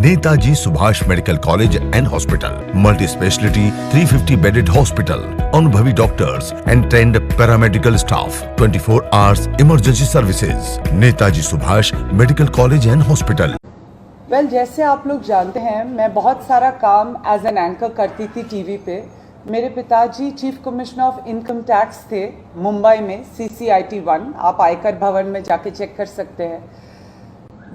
Netaji Subhash medical college and hospital, multi speciality 350 bedded hospital, अनुभवी doctors and trend paramedical staff, 24 hours emergency services. Netaji Subhash medical college and hospital. Well, जैसे आप लोग जानते हैं, मैं बहुत सारा काम एज एन एंकर करती थी टीवी पे। मेरे पिताजी chief commissioner of income tax थे मुंबई में, CCIT 1। आप आयकर भवन में जाके चेक कर सकते हैं।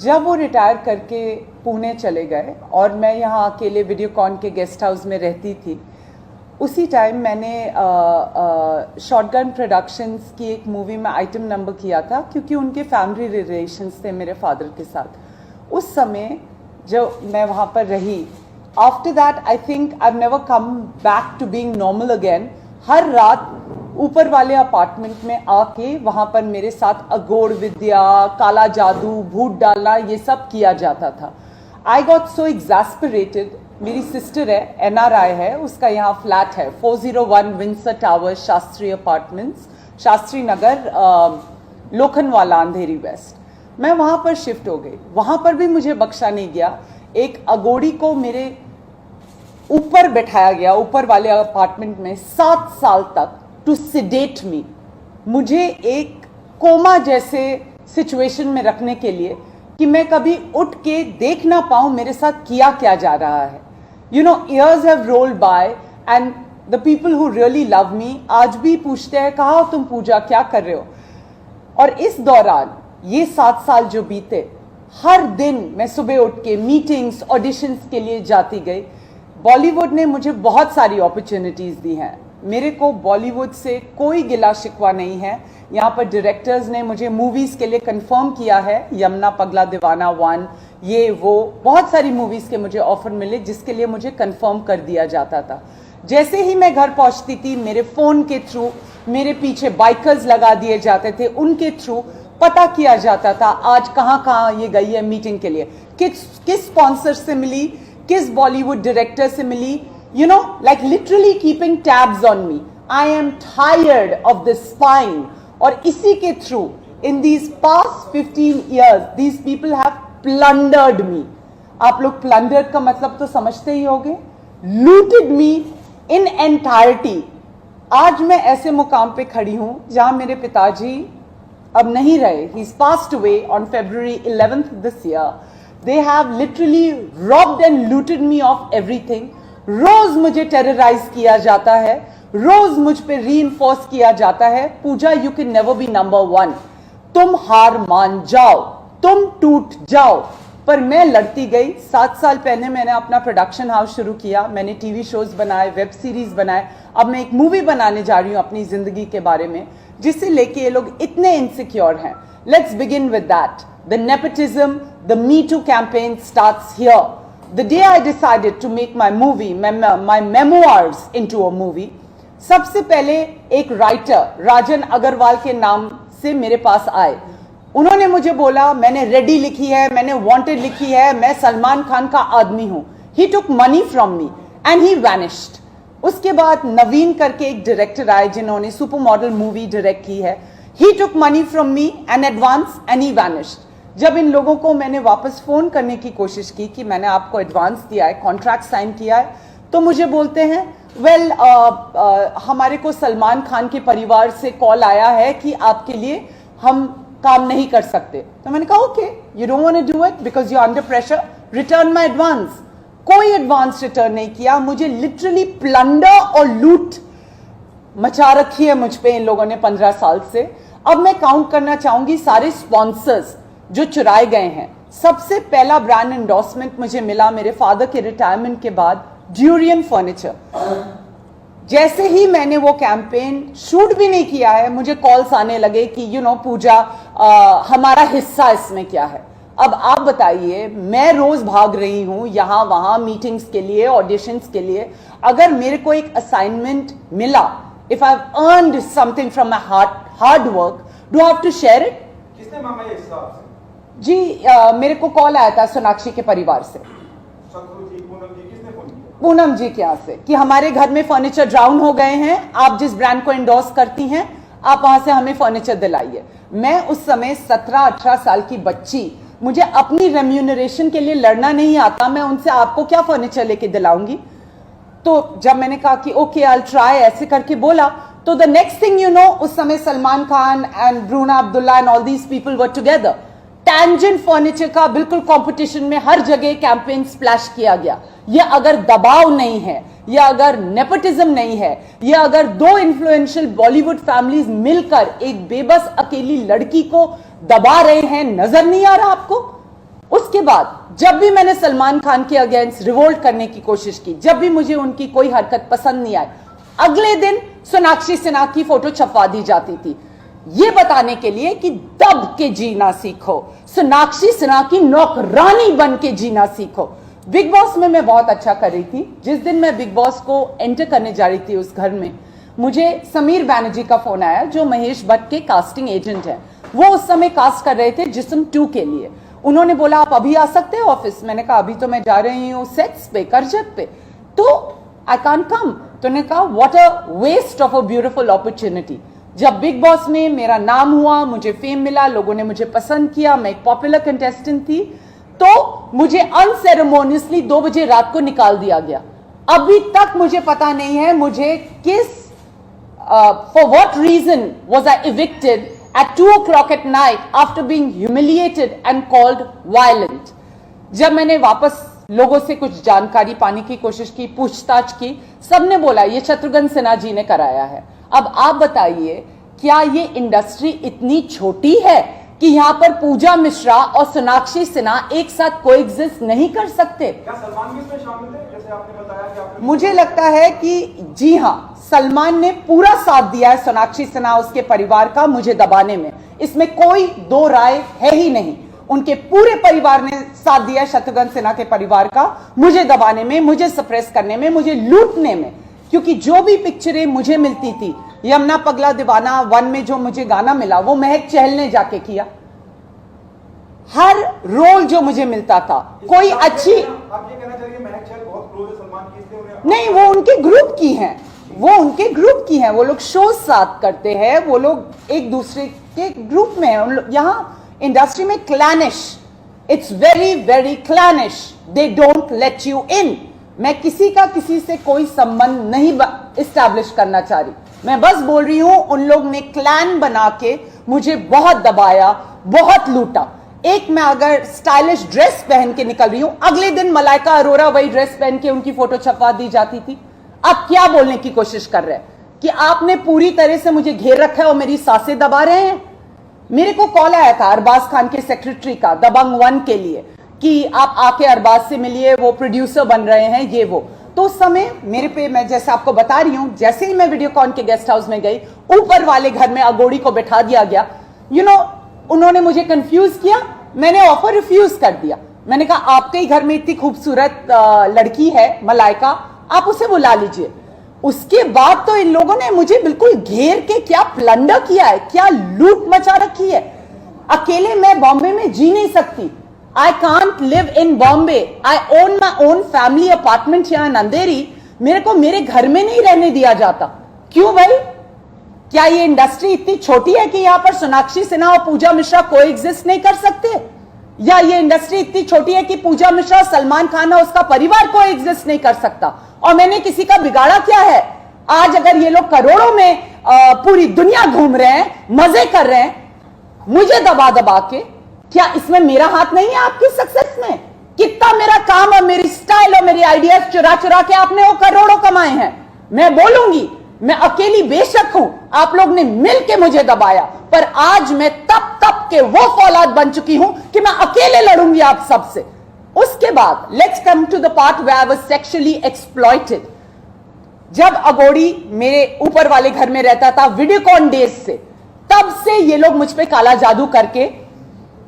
जब वो रिटायर करके पुणे चले गए और मैं यहाँ अकेले वीडियोकॉन के गेस्ट हाउस में रहती थी, उसी टाइम मैंने शॉटगन प्रोडक्शंस की एक मूवी में आइटम नंबर किया था, क्योंकि उनके फैमिली रिलेशंस थे मेरे फादर के साथ। उस समय जो मैं वहाँ पर रही, after that I think I never come back to being normal again. हर रात ऊपर वाले अपार्टमेंट में आके वहाँ पर मेरे साथ अघोर विद्या, काला जादू, भूत डालना, ये सब किया जाता था। I got so exasperated. मेरी सिस्टर है, NRI है, उसका यहाँ फ्लैट है 401 Windsor tower, Shastri apartments, Shastri Nagar, Lokhandwala, Andheri west. मैं वहाँ पर शिफ्ट हो गई। वहाँ पर भी मुझे बख्शा नहीं गया। एक अगोड़ी को मेरे ऊपर बैठाया गया, ऊपर वाले अपार्टमेंट में 7 साल तक, टू सिडेट मी, मुझे एक कोमा जैसे सिचुएशन में रखने के लिए कि मैं कभी उठ के देख ना पाऊं मेरे साथ किया क्या जा रहा है। You know, years have rolled bye and the people who really love me आज भी पूछते हैं, कहाँ हो तुम पूजा, क्या कर रहे हो। और इस दौरान ये 7 साल जो बीते, हर दिन मैं सुबह उठ के मीटिंग्स, ऑडिशंस के लिए जाती गई। बॉलीवुड ने मुझे बहुत सारी अपॉर्चुनिटीज दी हैं। मेरे को बॉलीवुड से कोई गिला शिकवा नहीं है। यहाँ पर डायरेक्टर्स ने मुझे मूवीज के लिए कंफर्म किया है, यमुना पगला दीवाना 1, ये वो बहुत सारी मूवीज के मुझे ऑफर मिले, जिसके लिए मुझे कंफर्म कर दिया जाता था। जैसे ही मैं घर पहुंचती थी, मेरे फोन के थ्रू मेरे पीछे बाइकर्स लगा दिए जाते थे, उनके थ्रू पता किया जाता था आज कहाँ कहाँ ये गई है मीटिंग के लिए, किस स्पॉन्सर से मिली, किस बॉलीवुड डायरेक्टर से मिली। You know, like literally keeping tabs on me. I am tired of this spying. और इसी के through, in these past 15 years, these people have plundered me. आप लोग plundered का मतलब तो समझते ही होंगे। Looted me in entirety. आज मैं ऐसे मुकाम पे खड़ी हूं जहां मेरे पिताजी अब नहीं रहे. He's passed away on February 11th this year. They have literally robbed and looted me of everything. रोज मुझे टेरराइज किया जाता है, रोज मुझ पे रीइंफोर्स किया जाता है, Pooja you can never be number 1, तुम हार मान जाओ, तुम टूट जाओ। पर मैं लड़ती गई। 7 साल पहले मैंने अपना प्रोडक्शन हाउस शुरू किया, मैंने टीवी शोज बनाए, वेब सीरीज बनाए। अब मैं एक मूवी बनाने जा रही हूं अपनी जिंदगी के बारे में, जिसे लेके ये लोग इतने इनसिक्योर हैं। Let's begin with that. The nepotism, the me too campaign starts here. The day I decided to make my movie, my memoirs into a movie, सबसे पहले एक राइटर राजन अग्रवाल के नाम से मेरे पास आए। उन्होंने मुझे बोला, मैंने रेडी लिखी है, मैंने वांटेड लिखी है, मैं सलमान खान का आदमी हूं। He took money from me and he vanished. उसके बाद नवीन करके एक डायरेक्टर आए जिन्होंने सुपर मॉडल मूवी डायरेक्ट की है। He took money from me and advance and he vanished. जब इन लोगों को मैंने वापस फोन करने की कोशिश की कि मैंने आपको एडवांस दिया है, कॉन्ट्रैक्ट साइन किया है, तो मुझे बोलते हैं, वेल हमारे को सलमान खान के परिवार से कॉल आया है कि आपके लिए हम काम नहीं कर सकते। तो मैंने कहा, okay, you don't want to do it because you are under pressure, return my advance. कोई एडवांस रिटर्न नहीं किया। मुझे लिटरली प्लंडर और लूट मचा रखी है मुझ पे इन लोगों ने 15 साल से। अब मैं काउंट करना चाहूंगी सारे स्पॉन्सर्स जो चुराए गए हैं। सबसे पहला ब्रांड एंडोर्समेंट मुझे मिला मेरे फादर के रिटायरमेंट के बाद, ड्यूरियन फर्नीचर। जैसे ही मैंने वो कैंपेन शूट भी नहीं किया है, मुझे कॉल्स आने लगे कि यू नो पूजा, हमारा हिस्सा इसमें क्या है। अब आप बताइए, मैं रोज भाग रही हूं यहां वहां मीटिंग्स के लिए, ऑडिशंस के लिए। अगर मेरे को एक असाइनमेंट मिला, if I have earned something from my hard work, do I have to share it? किसने मांगा ये हिस्सा आपसे? जी, मेरे को कॉल आया था सोनाक्षी के परिवार से, पूनम जी के यहाँ से, कि हमारे घर में फर्नीचर डाउन हो गए हैं, आप जिस ब्रांड को एंडोर्स करती हैं, आप वहां से हमें फर्नीचर दिलाइए। मैं उस समय 17-18 साल की बच्ची मुझे अपनी रेम्यूनरेशन के लिए लड़ना नहीं आता, मैं उनसे आपको क्या फर्नीचर लेके दिलाऊंगी। तो जब मैंने कहा कि ओके आई ट्राई, ऐसे करके बोला, तो the next thing you know, उस समय Salman Khan and Bruna Abdullah and all these people were together. Tangent furniture का बिल्कुल कंपटीशन में हर जगह कैंपेन स्प्लैश किया गया। ये अगर दबाव नहीं है, या अगर नेपोटिज्म नहीं है, या अगर दो इन्फ्लुएंशियल बॉलीवुड फैमिलीज मिलकर एक बेबस अकेली लड़की को दबा रहे हैं, नजर नहीं आ रहा आपको? उसके बाद जब भी मैंने सलमान खान के अगेंस्ट रिवोल्ट करने की कोशिश की, जब भी मुझे उनकी कोई हरकत पसंद नहीं आई, अगले दिन सोनाक्षी सिन्हा की फोटो छपवा दी जाती थी, ये बताने के लिए कि दब के जीना सीखो, सोनाक्षी सिन्हा की नौकरानी बन के जीना सीखो। बिग बॉस में मैं बहुत अच्छा कर रही थी। जिस दिन मैं बिग बॉस को एंटर करने जा रही थी उस घर में, मुझे समीर बैनर्जी का फोन आया, जो महेश भट्ट के कास्टिंग एजेंट हैं। वो उस समय कास्ट कर रहे थे जिस्म 2 के लिए। उन्होंने बोला आप अभी आ सकते हो ऑफिस? मैंने कहा अभी तो मैं जा रही हूँ सेट्स पे, करजत पे, तो आई कांट कम। तो उन्होंने कहा what a waste of a beautiful opportunity. जब बिग बॉस में मेरा नाम हुआ, मुझे फेम मिला, लोगों ने मुझे पसंद किया, मैं एक पॉपुलर कंटेस्टेंट थी, तो मुझे अनसेरेमोनियसली 2 बजे रात को निकाल दिया गया। अभी तक मुझे पता नहीं है मुझे किस for what reason was I evicted at 2 o'clock at night after being humiliated and called violent। जब मैंने वापस लोगों से कुछ जानकारी पाने की कोशिश की, पूछताछ की, सबने बोला ये शत्रुघ्न सिन्हा जी ने कराया है। अब आप बताइए, क्या ये इंडस्ट्री इतनी छोटी है कि यहाँ पर पूजा मिश्रा और सोनाक्षी सिन्हा एक साथ कोएग्जिस्ट नहीं कर सकते? क्या सलमान भी इसमें शामिल थे, जैसे आपने बताया कि आपने... मुझे लगता है कि जी हाँ, सलमान ने पूरा साथ दिया है सोनाक्षी सिन्हा उसके परिवार का मुझे दबाने में। इसमें कोई दो राय है ही नहीं। उनके पूरे परिवार ने साथ दिया है शत्रुघ्न सिन्हा के परिवार का मुझे दबाने में, मुझे सप्रेस करने में, मुझे लूटने में। क्योंकि जो भी पिक्चरें मुझे मिलती थी, यमुना पगला दीवाना 1 में जो मुझे गाना मिला वो महक चहल ने जाके किया। हर रोल जो मुझे मिलता था, कोई अच्छी... आप ये कहना चाहिए महक चहल बहुत क्लोज है सलमान की, इसलिए उन्हें... नहीं, वो उनके ग्रुप की हैं, वो उनके ग्रुप की हैं, वो लोग शो साथ करते हैं, वो लोग एक दूसरे के ग्रुप में हैं। यहाँ इंडस्ट्री में clannish, it's very very clannish, they don't let you in. मैं किसी का किसी से कोई संबंध नहीं इस्टेब्लिश करना चाह रही, मैं बस बोल रही हूं उन लोग ने क्लैन बना के मुझे बहुत दबाया, बहुत लूटा। एक मैं अगर स्टाइलिश ड्रेस पहन के निकल रही हूं, अगले दिन मलाइका अरोरा वही ड्रेस पहन के उनकी फोटो छपवा दी जाती थी। आप क्या बोलने की कोशिश कर रहे हैं कि आपने पूरी तरह से मुझे घेर रखा है और मेरी सांसें दबा रहे हैं? मेरे को कॉल आया था अरबाज खान के सेक्रेटरी का दबंग 1 के लिए कि आप आके अरबाज से मिलिए, वो प्रोड्यूसर बन रहे हैं, ये वो। तो उस समय मेरे पे, मैं जैसे आपको बता रही हूं, जैसे ही मैं वीडियोकॉन के गेस्ट हाउस में गई, ऊपर वाले घर में अगोड़ी को बैठा दिया गया। उन्होंने मुझे कंफ्यूज किया, मैंने ऑफर रिफ्यूज कर दिया। मैंने कहा आपके ही घर में इतनी खूबसूरत लड़की है मलाइका, आप उसे बुला लीजिए। उसके बाद तो इन लोगों ने मुझे बिल्कुल घेर के क्या प्लंडर किया है, क्या लूट मचा रखी है। अकेले मैं बॉम्बे में जी नहीं सकती। I can't live in Bombay. I own my own family apartment here in अंधेरी। मेरे को मेरे घर में नहीं रहने दिया जाता। क्यों भाई? क्या ये इंडस्ट्री इतनी छोटी है कि यहाँ पर सोनाक्षी सिन्हा और पूजा मिश्रा कोएग्जिस्ट नहीं कर सकते? या ये इंडस्ट्री इतनी छोटी है कि पूजा मिश्रा, सलमान खान और उसका परिवार कोएग्जिस्ट नहीं कर सकता? और मैंने किसी का बिगाड़ा क्या है? आज अगर ये लोग करोड़ों में पूरी दुनिया घूम रहे हैं, मजे कर रहे हैं, मुझे दबा दबा के, क्या इसमें मेरा हाथ नहीं है आपकी सक्सेस में? कितना मेरा काम और मेरी स्टाइल और मेरी आइडियाज चुरा चुरा के आपने वो करोड़ों कमाए हैं। मैं बोलूंगी, मैं अकेली बेशक हूं, आप लोग ने मिलके मुझे दबाया, पर आज मैं तप के वो फौलाद बन चुकी हूं कि मैं अकेले लड़ूंगी आप सबसे। उसके बाद let's come to the part where I was sexually exploited. जब अगोड़ी मेरे ऊपर वाले घर में रहता था वीडियोकॉन डेज से, तब से ये लोग मुझ पे काला जादू करके,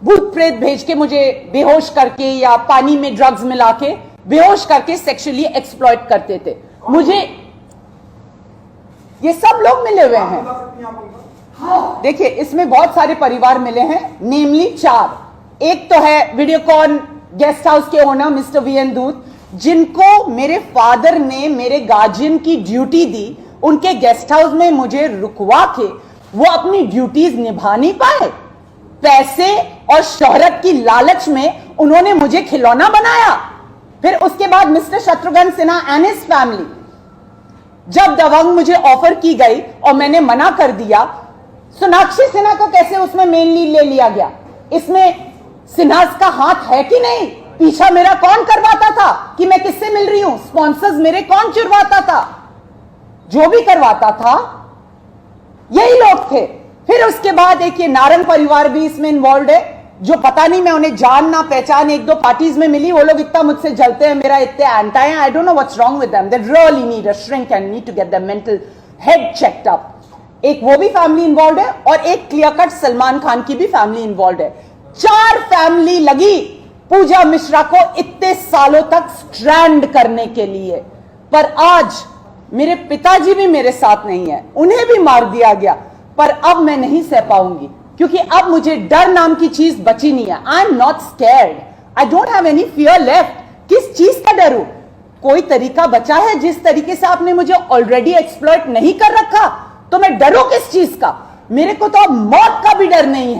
भूत प्रेत भेज के, मुझे बेहोश करके या पानी में ड्रग्स मिला के बेहोश करके सेक्सुअली एक्सप्लॉइट करते थे मुझे। ये सब लोग मिले हुए हैं। देखिए, इसमें बहुत सारे परिवार मिले हैं, नेमली 4। एक तो है वीडियोकॉन गेस्ट हाउस के ओनर मिस्टर वीएन दूत, जिनको मेरे फादर ने मेरे गार्जियन की ड्यूटी दी। उनके गेस्ट हाउस में मुझे रुकवा के वो अपनी ड्यूटीज निभा नहीं पाए। पैसे और शोहरत की लालच में उन्होंने मुझे खिलौना बनाया। फिर उसके बाद mister Shatrughan Sinha and his family, जब दबंग मुझे ऑफर की गई और मैंने मना कर दिया, सोनाक्षी सिन्हा को कैसे उसमें मेन लीड ले लिया गया? इसमें सिन्हास का हाथ है कि नहीं? पीछा मेरा कौन करवाता था कि मैं किससे मिल रही हूं? स्पॉन्सर्स मेरे कौन चुरवाता था? जो भी करवाता था यही लोग थे। फिर उसके बाद एक ये नारंग परिवार भी इसमें इन्वॉल्व है, जो पता नहीं, मैं उन्हें जान ना पहचान, एक दो पार्टीज में मिली, वो लोग इतना मुझसे जलते हैं, मेरा इतने एंटी हैं, I don't know what's wrong with them, they really need a shrink and need to get the mental head checked up. एक वो भी फैमिली इन्वॉल्व है और एक क्लियर कट सलमान खान की भी फैमिली इन्वॉल्व है। 4 फैमिली लगी पूजा मिश्रा को इतने सालों तक स्ट्रैंड करने के लिए, पर आज मेरे पिताजी भी मेरे साथ नहीं है, उन्हें भी मार दिया गया। पर अब मैं नहीं सह पाऊंगी, क्योंकि अब मुझे डर नाम की चीज बची नहीं है। I am not scared, I don't have any fear left. किस चीज का डर हूं? कोई तरीका बचा है? जिस तरीके से आपने मुझे ऑलरेडी एक्सप्लॉइट नहीं कर रखा, तो मैं डरूं किस चीज का? मेरे को तो अब मौत का भी डर नहीं है।